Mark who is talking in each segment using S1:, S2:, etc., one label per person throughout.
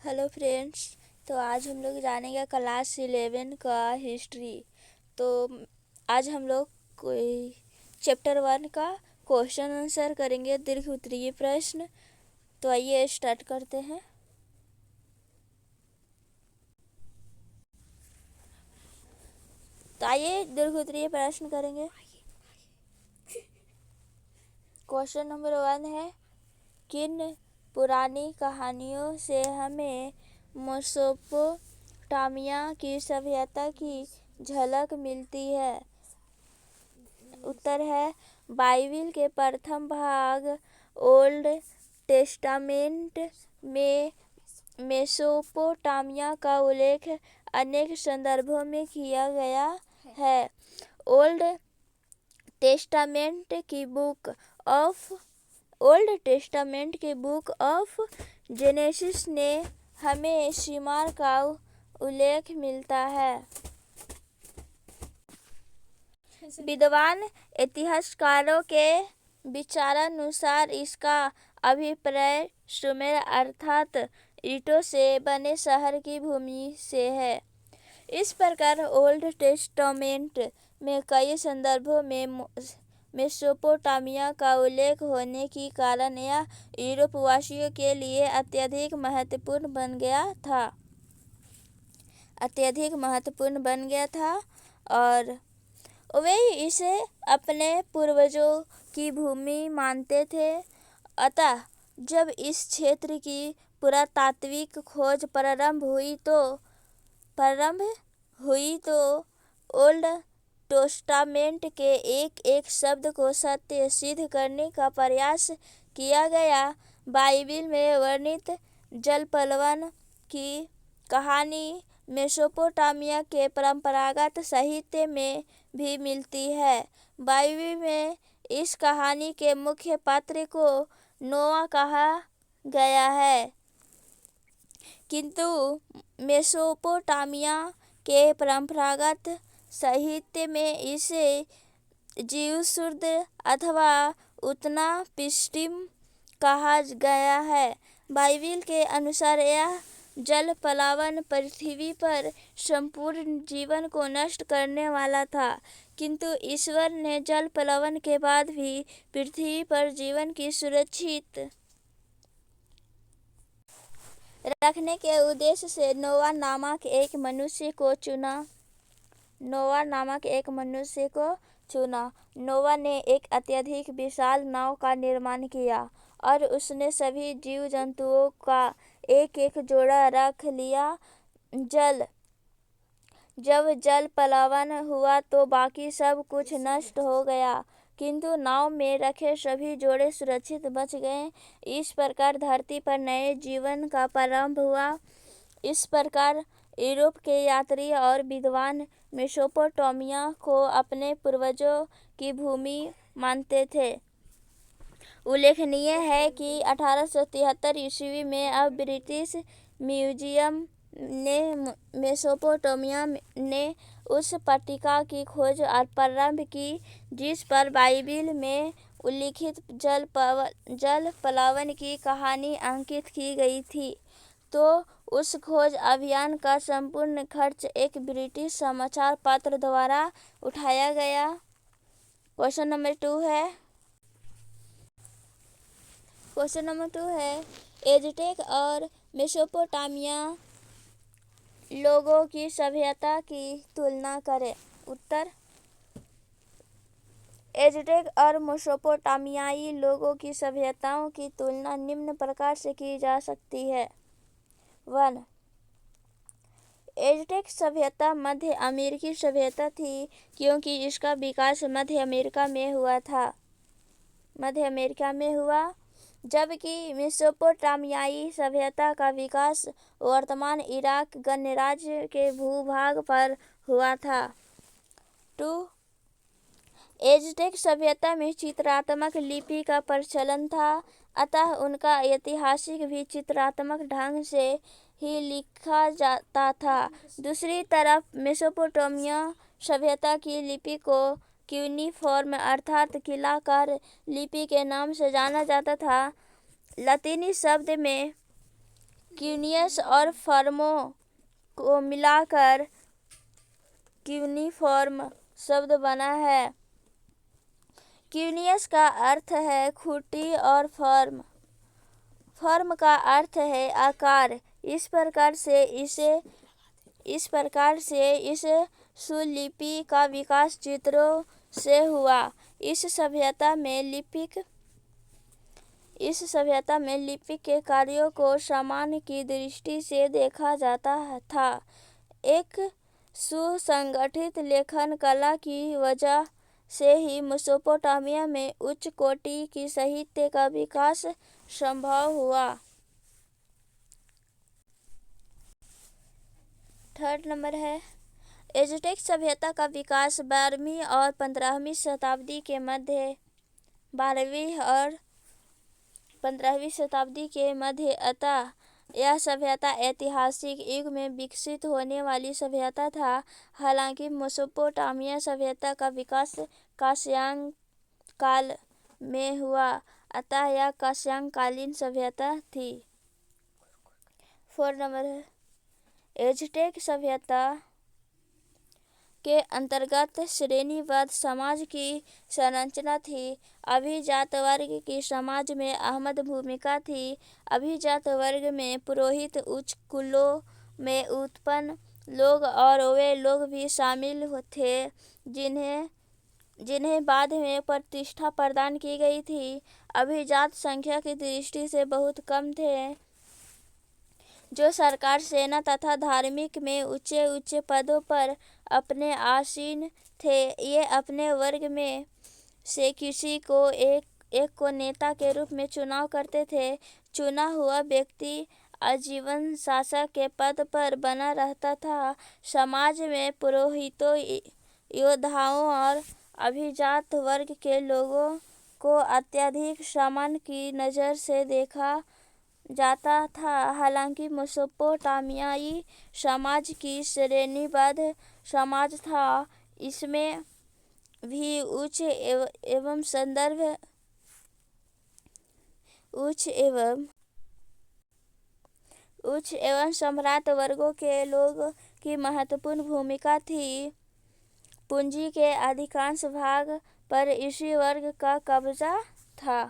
S1: Hello friends. तो आज हम लोग जानेंगे क्लास 11 का हिस्ट्री। तो आज हम लोग कोई चैप्टर 1 का क्वेश्चन आंसर करेंगे, दीर्घ उत्तरीय प्रश्न। तो आइए स्टार्ट करते हैं। दीर्घ उत्तरीय प्रश्न करेंगे। क्वेश्चन नंबर 1 है, किन पुरानी कहानियों से हमें मेसोपोटामिया की सभ्यता की झलक मिलती है? उत्तर है बाइबिल के प्रथम भाग ओल्ड टेस्टामेंट में मेसोपोटामिया का उल्लेख अनेक संदर्भों में किया गया है। ओल्ड टेस्टामेंट की बुक ऑफ जेनेसिस ने हमें शिमार का उल्लेख मिलता है। विद्वान इतिहासकारों के विचारानुसार इसका अभिप्राय सुमेर अर्थात ईंटों से बने शहर की भूमि से है। इस प्रकार ओल्ड टेस्टामेंट में कई संदर्भों में मेसोपोटामिया का उल्लेख होने के कारण यह यूरोपवासियों के लिए अत्यधिक महत्वपूर्ण बन गया था और वे इसे अपने पूर्वजों की भूमि मानते थे। अतः जब इस क्षेत्र की पुरातात्विक खोज प्रारंभ हुई तो ओल्ड टेस्टामेंट के एक एक शब्द को सत्य सिद्ध करने का प्रयास किया गया। बाइबिल में वर्णित जलपलवन की कहानी मेसोपोटामिया के परंपरागत साहित्य में भी मिलती है। बाइबिल में इस कहानी के मुख्य पात्र को नोआ कहा गया है, किंतु मेसोपोटामिया के परंपरागत साहित्य में इसे जीवसुर्द अथवा उत्नापिष्टिम कहा गया है। बाइबिल के अनुसार यह जलप्लावन पृथ्वी पर संपूर्ण जीवन को नष्ट करने वाला था, किंतु ईश्वर ने जलप्लावन के बाद भी पृथ्वी पर जीवन की सुरक्षित रखने के उद्देश्य से नोआ नामक एक मनुष्य को चुना। नोआ ने एक अत्यधिक विशाल नाव का निर्माण किया और उसने सभी जीव जंतुओं का एक एक जोड़ा रख लिया। जब जलप्लावन हुआ तो बाकी सब कुछ नष्ट हो गया, किंतु नाव में रखे सभी जोड़े सुरक्षित बच गए। इस प्रकार धरती पर नए जीवन का प्रारंभ हुआ। इस प्रकार यूरोप के यात्री और विद्वान मेसोपोटामिया को अपने पूर्वजों की भूमि मानते थे। उल्लेखनीय है कि 1873 ईस्वी में अब ब्रिटिश म्यूजियम ने मेसोपोटामिया ने उस पट्टिका की खोज प्रारंभ की जिस पर बाइबिल में उल्लिखित जलप्लावन की कहानी अंकित की गई थी। तो उस खोज अभियान का संपूर्ण खर्च एक ब्रिटिश समाचार पत्र द्वारा उठाया गया। क्वेश्चन नंबर 2 है एज़टेक और मेसोपोटामिया लोगों की सभ्यता की तुलना करें। उत्तर एज़टेक और मेसोपोटामियाई लोगों की सभ्यताओं की तुलना निम्न प्रकार से की जा सकती है। 1. एज़टेक सभ्यता मध्य अमेरिकी सभ्यता थी क्योंकि इसका विकास मध्य अमेरिका में हुआ, जबकि मेसोपोटामियाई सभ्यता का विकास वर्तमान इराक गणराज्य के भूभाग पर हुआ था। 2. एज़टेक सभ्यता में चित्रात्मक लिपि का प्रचलन था, अतः उनका इतिहास भी चित्रात्मक ढंग से ही लिखा जाता था। दूसरी तरफ मेसोपोटामिया सभ्यता की लिपि को क्यूनिफॉर्म अर्थात किलाकार लिपि के नाम से जाना जाता था। लतीनी शब्द में क्यूनियस और फॉर्मो को मिलाकर क्यूनिफॉर्म शब्द बना है। क्यूनियस का अर्थ है खूंटी और फॉर्म का अर्थ है आकार। इस प्रकार से इस सुलिपि का विकास चित्रों से हुआ। इस सभ्यता में लिपि के कार्यों को सम्मान की दृष्टि से देखा जाता था। एक सुसंगठित लेखन कला की वजह से ही मेसोपोटामिया में उच्च कोटि की साहित्य का विकास संभव हुआ। थर्ड नंबर है एज़टेक सभ्यता का विकास 12वीं और 15वीं शताब्दी के मध्य 12वीं और 15वीं शताब्दी के मध्य अतः यह सभ्यता ऐतिहासिक युग में विकसित होने वाली सभ्यता था। हालांकि मेसोपोटामिया सभ्यता का विकास कांस्ययुग काल में हुआ, अतः यह कांस्यकालीन सभ्यता थी। 4 नंबर है एज़टेक सभ्यता के अंतर्गत श्रेणीबद्ध समाज की संरचना थी। अभिजात वर्ग की समाज में अहम भूमिका थी। अभिजात वर्ग में पुरोहित, उच्च कुलों में उत्पन्न लोग और वे लोग भी शामिल थे जिन्हें बाद में प्रतिष्ठा प्रदान की गई थी। अभिजात संख्या की दृष्टि से बहुत कम थे, जो सरकार, सेना तथा धार्मिक में ऊंचे पदों पर अपने आसीन थे। ये अपने वर्ग में से किसी को एक को नेता के रूप में चुनाव करते थे। चुना हुआ व्यक्ति आजीवन शासक के पद पर बना रहता था। समाज में पुरोहितों, योद्धाओं और अभिजात वर्ग के लोगों को अत्यधिक सम्मान की नज़र से देखा जाता था। हालांकि मेसोपोटामियाई समाज की श्रेणीबद्ध समाज था, इसमें भी उच्च एवं सम्राट वर्गों के लोगों की महत्वपूर्ण भूमिका थी। पूंजी के अधिकांश भाग पर इसी वर्ग का कब्जा था।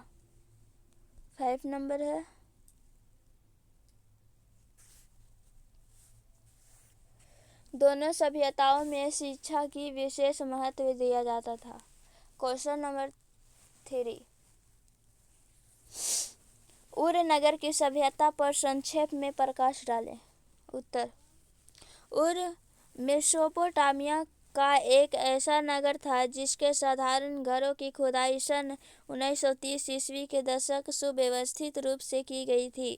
S1: 5 नंबर है दोनों सभ्यताओं में शिक्षा की विशेष महत्व दिया जाता था। क्वेश्चन नंबर 3 उर नगर की सभ्यता पर संक्षेप में प्रकाश डालें। उत्तर उर मेसोपोटामिया का एक ऐसा नगर था जिसके साधारण घरों की खुदाई सन 1930 ईस्वी के दशक सुव्यवस्थित रूप से की गई थी।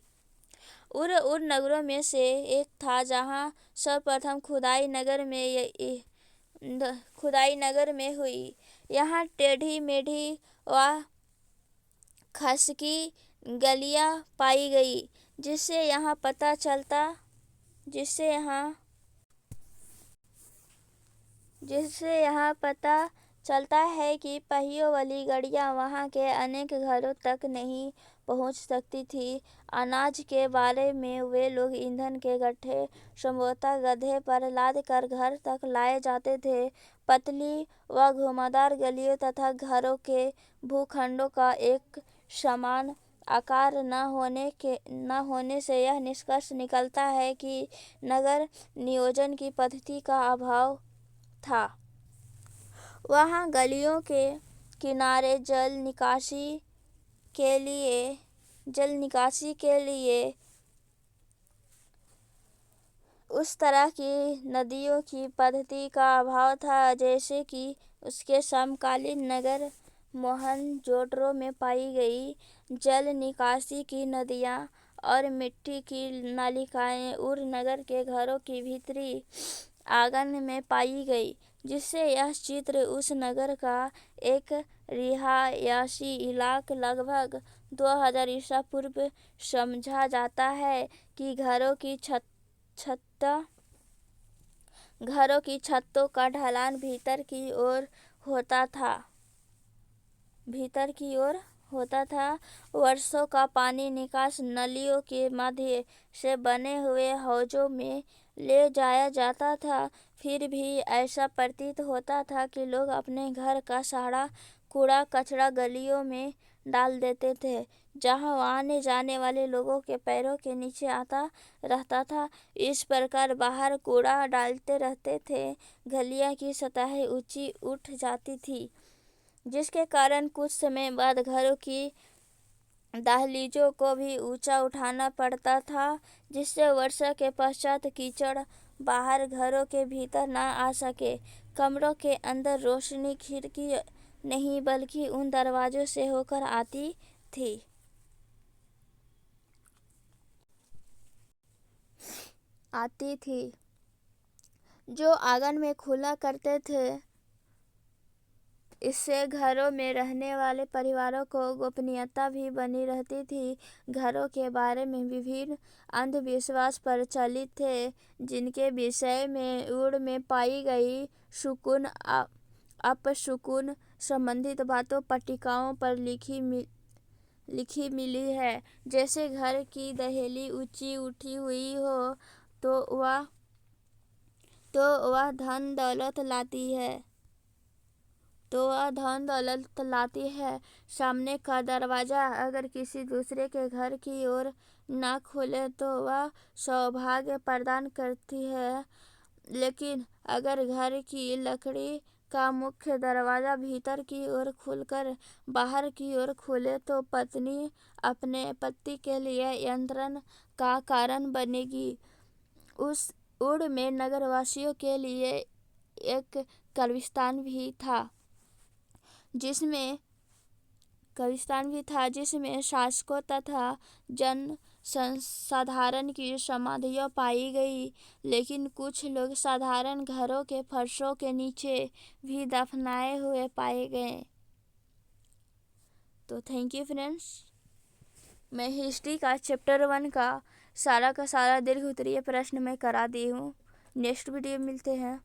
S1: उर नगरों में से एक था जहां सर्वप्रथम खुदाई नगर में हुई। यहाँ टेढ़ी मेढ़ी व खसकी गलियां पाई गई, जिससे यहाँ पता चलता है कि पहियों वाली गाड़ियां वहां के अनेक घरों तक नहीं पहुंच सकती थी। अनाज के बारे में वे लोग ईंधन के गट्ठे संभवतः गधे पर लाद कर घर तक लाए जाते थे। पतली व घुमावदार गलियों तथा घरों के भूखंडों का एक समान आकार न होने से यह निष्कर्ष निकलता है कि नगर नियोजन की पद्धति का अभाव था। वहाँ गलियों के किनारे जल निकासी के लिए उस तरह की नदियों की पद्धति का अभाव था जैसे कि उसके समकालीन नगर मोहनजोदड़ो में पाई गई जल निकासी की नदियाँ और मिट्टी की नलिकाएं उर नगर के घरों की भीतरी आंगन में पाई गई, जिससे यह चित्र उस नगर का एक रिहायशी इलाका लगभग 2000 ईसा पूर्व समझा जाता है कि घरों की छतों का ढलान भीतर की ओर होता था। वर्षों का पानी निकास नलियों के माध्यम से बने हुए हौजों में ले जाया जाता था। फिर भी ऐसा प्रतीत होता था कि लोग अपने घर का सारा कूड़ा कचरा गलियों में डाल देते थे, जहां आने जाने वाले लोगों के पैरों के नीचे आता रहता था। इस प्रकार बाहर कूड़ा डालते रहते थे, गलियां की सतहें ऊंची उठ जाती थी, जिसके कारण कुछ समय बाद घरों की दहलीजों को भी ऊंचा उठाना पड़ता था, जिससे वर्षा के पश्चात कीचड़ बाहर घरों के भीतर न आ सके। कमरों के अंदर रोशनी खिड़की नहीं बल्कि उन दरवाजों से होकर आती थी जो आंगन में खुला करते थे। इससे घरों में रहने वाले परिवारों को गोपनीयता भी बनी रहती थी। घरों के बारे में विभिन्न अंधविश्वास प्रचलित थे, जिनके विषय में उड़ में पाई गई सुकून अपशकुन संबंधित बातों पट्टिकाओं पर लिखी मिली है। जैसे घर की दहलीज ऊंची उठी हुई हो तो वह धन दौलत लाती है। सामने का दरवाजा अगर किसी दूसरे के घर की ओर न खुले तो वह सौभाग्य प्रदान करती है, लेकिन अगर घर की लकड़ी का मुख्य दरवाजा भीतर की ओर खुलकर बाहर की ओर खुले तो पत्नी अपने पति के लिए यंत्रण का कारण बनेगी। उस उड़ में नगरवासियों के लिए एक कब्रिस्तान भी था, जिसमें शासकों तथा जन साधारण की समाधियां पाई गई, लेकिन कुछ लोग साधारण घरों के फर्शों के नीचे भी दफनाए हुए पाए गए। तो थैंक यू फ्रेंड्स, मैं हिस्ट्री का चैप्टर 1 का सारा दीर्घ उत्तरीय प्रश्न मैं करा दी हूँ। नेक्स्ट वीडियो मिलते हैं।